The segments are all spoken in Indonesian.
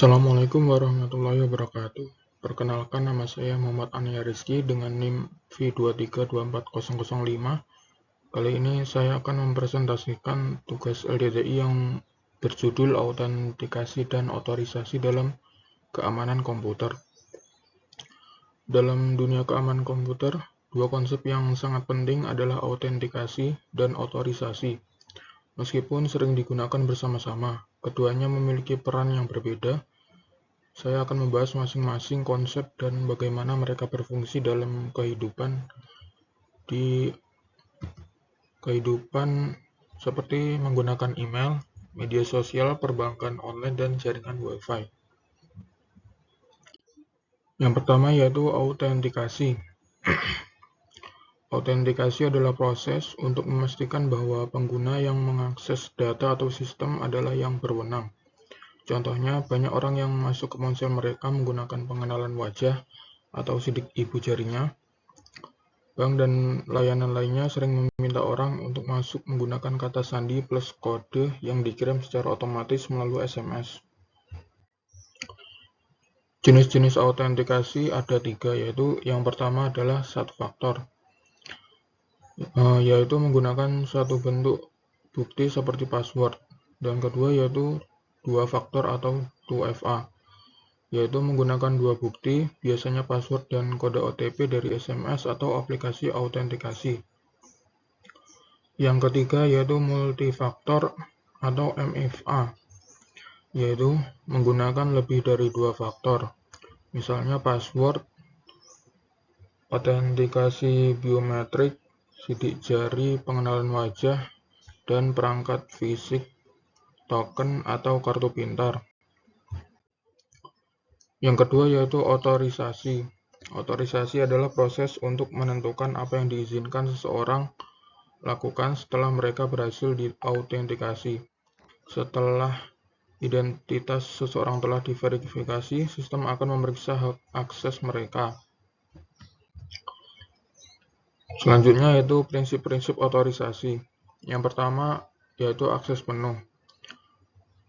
Assalamualaikum warahmatullahi wabarakatuh. Perkenalkan, nama saya Muhammad Ania Rizky dengan NIM V23240005. Kali ini saya akan mempresentasikan tugas LDTI yang berjudul Autentikasi dan Otorisasi dalam Keamanan Komputer. Dalam dunia keamanan komputer, dua konsep yang sangat penting adalah autentikasi dan otorisasi. Meskipun sering digunakan bersama-sama, keduanya memiliki peran yang berbeda. Saya akan membahas masing-masing konsep dan bagaimana mereka berfungsi dalam kehidupan seperti menggunakan email, media sosial, perbankan online, dan jaringan Wi-Fi. Yang pertama yaitu autentikasi. Autentikasi adalah proses untuk memastikan bahwa pengguna yang mengakses data atau sistem adalah yang berwenang. Contohnya, banyak orang yang masuk ke ponsel mereka menggunakan pengenalan wajah atau sidik ibu jarinya. Bank dan layanan lainnya sering meminta orang untuk masuk menggunakan kata sandi plus kode yang dikirim secara otomatis melalui SMS. Jenis-jenis autentikasi ada 3, yaitu yang pertama adalah satu faktor, yaitu menggunakan suatu bentuk bukti seperti password. Dan kedua yaitu dua faktor atau 2FA, yaitu menggunakan dua bukti, biasanya password dan kode OTP dari SMS atau aplikasi autentikasi. Yang ketiga yaitu multifaktor atau MFA, yaitu menggunakan lebih dari dua faktor, misalnya password, autentikasi biometrik, sidik jari, pengenalan wajah, dan perangkat fisik, token atau kartu pintar. Yang kedua yaitu otorisasi. Otorisasi adalah proses untuk menentukan apa yang diizinkan seseorang lakukan setelah mereka berhasil diautentikasi. Setelah identitas seseorang telah diverifikasi, sistem akan memeriksa hak akses mereka. Selanjutnya yaitu prinsip-prinsip otorisasi. Yang pertama yaitu akses penuh.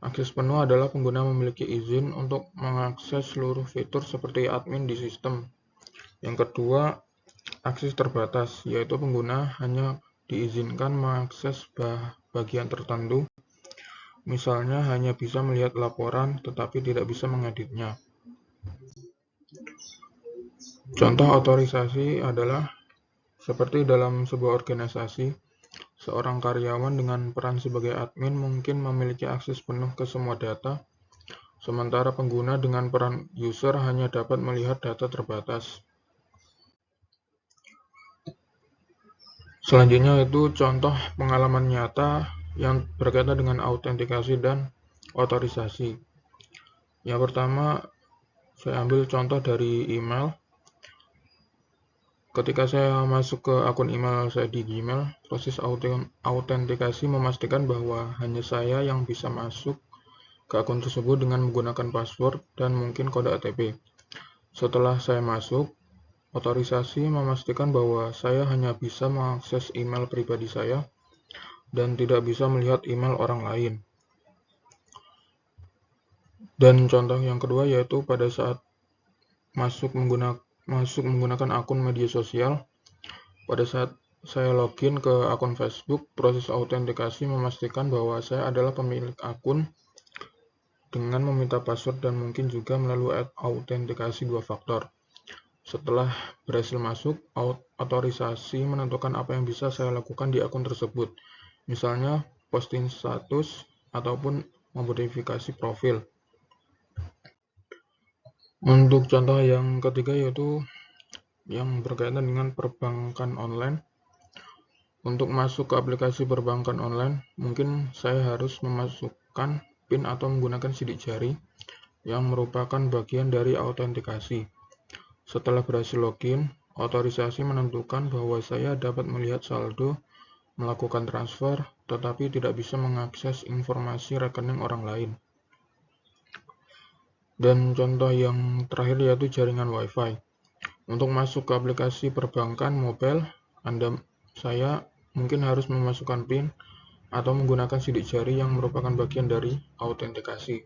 Akses penuh adalah pengguna memiliki izin untuk mengakses seluruh fitur seperti admin di sistem. Yang kedua, akses terbatas, yaitu pengguna hanya diizinkan mengakses bagian tertentu, misalnya hanya bisa melihat laporan tetapi tidak bisa mengeditnya. Contoh otorisasi adalah seperti dalam sebuah organisasi, seorang karyawan dengan peran sebagai admin mungkin memiliki akses penuh ke semua data, sementara pengguna dengan peran user hanya dapat melihat data terbatas. Selanjutnya itu contoh pengalaman nyata yang berkaitan dengan autentikasi dan otorisasi. Yang pertama, saya ambil contoh dari email. Ketika saya masuk ke akun email saya di Gmail, proses autentikasi memastikan bahwa hanya saya yang bisa masuk ke akun tersebut dengan menggunakan password dan mungkin kode OTP. Setelah saya masuk, otorisasi memastikan bahwa saya hanya bisa mengakses email pribadi saya dan tidak bisa melihat email orang lain. Dan contoh yang kedua yaitu pada saat masuk menggunakan akun media sosial. Pada saat saya login ke akun Facebook, proses autentikasi memastikan bahwa saya adalah pemilik akun dengan meminta password dan mungkin juga melalui autentikasi dua faktor. Setelah berhasil masuk, otorisasi menentukan apa yang bisa saya lakukan di akun tersebut, misalnya posting status ataupun memodifikasi profil. Untuk contoh yang ketiga yaitu yang berkaitan dengan perbankan online. Untuk masuk ke aplikasi perbankan online, mungkin saya harus memasukkan PIN atau menggunakan sidik jari yang merupakan bagian dari autentikasi. Setelah berhasil login, otorisasi menentukan bahwa saya dapat melihat saldo, melakukan transfer, tetapi tidak bisa mengakses informasi rekening orang lain. Dan contoh yang terakhir yaitu jaringan Wi-Fi. Untuk masuk ke aplikasi perbankan mobile, saya mungkin harus memasukkan PIN atau menggunakan sidik jari yang merupakan bagian dari autentikasi.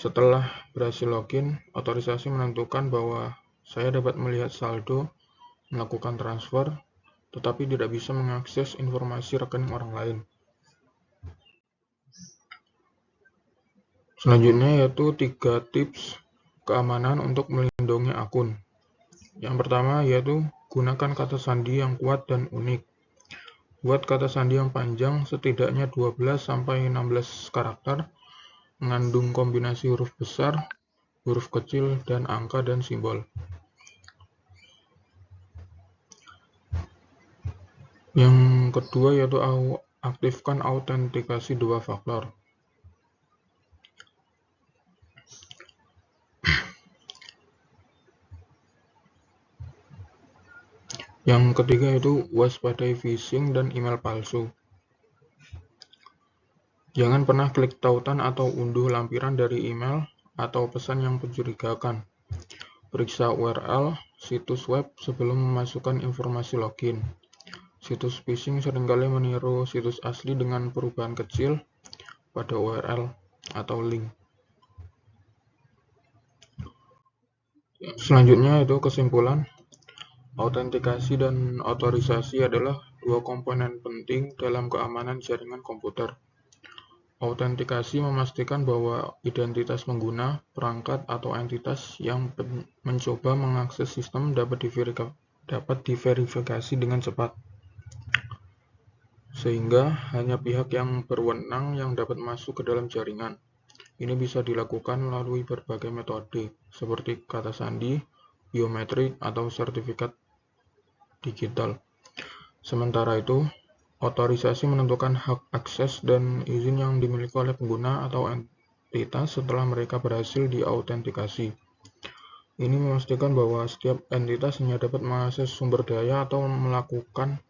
Setelah berhasil login, otorisasi menentukan bahwa saya dapat melihat saldo, melakukan transfer, tetapi tidak bisa mengakses informasi rekening orang lain. Selanjutnya yaitu 3 tips keamanan untuk melindungi akun. Yang pertama yaitu gunakan kata sandi yang kuat dan unik. Buat kata sandi yang panjang, setidaknya 12-16 karakter, mengandung kombinasi huruf besar, huruf kecil, dan angka dan simbol. Yang kedua yaitu aktifkan autentikasi 2 faktor. Yang ketiga itu waspadai phishing dan email palsu. Jangan pernah klik tautan atau unduh lampiran dari email atau pesan yang mencurigakan. Periksa URL situs web sebelum memasukkan informasi login. Situs phishing seringkali meniru situs asli dengan perubahan kecil pada URL atau link. Selanjutnya itu kesimpulan. Autentikasi dan otorisasi adalah 2 komponen penting dalam keamanan jaringan komputer. Autentikasi memastikan bahwa identitas pengguna, perangkat, atau entitas yang mencoba mengakses sistem dapat diverifikasi dengan cepat, sehingga hanya pihak yang berwenang yang dapat masuk ke dalam jaringan. Ini bisa dilakukan melalui berbagai metode, seperti kata sandi, biometrik, atau sertifikat digital. Sementara itu, otorisasi menentukan hak akses dan izin yang dimiliki oleh pengguna atau entitas setelah mereka berhasil diautentikasi. Ini memastikan bahwa setiap entitas hanya dapat mengakses sumber daya atau melakukan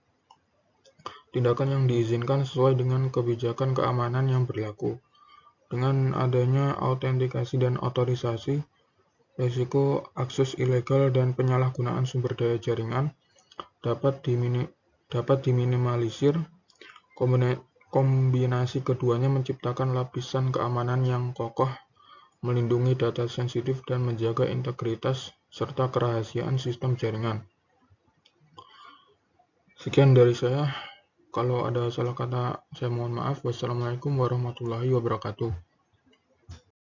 tindakan yang diizinkan sesuai dengan kebijakan keamanan yang berlaku. Dengan adanya autentikasi dan otorisasi, risiko akses ilegal dan penyalahgunaan sumber daya jaringan dapat diminimalisir. Kombinasi keduanya menciptakan lapisan keamanan yang kokoh, melindungi data sensitif, dan menjaga integritas serta kerahasiaan sistem jaringan. Sekian dari saya. Kalau ada salah kata, saya mohon maaf. Wassalamualaikum warahmatullahi wabarakatuh.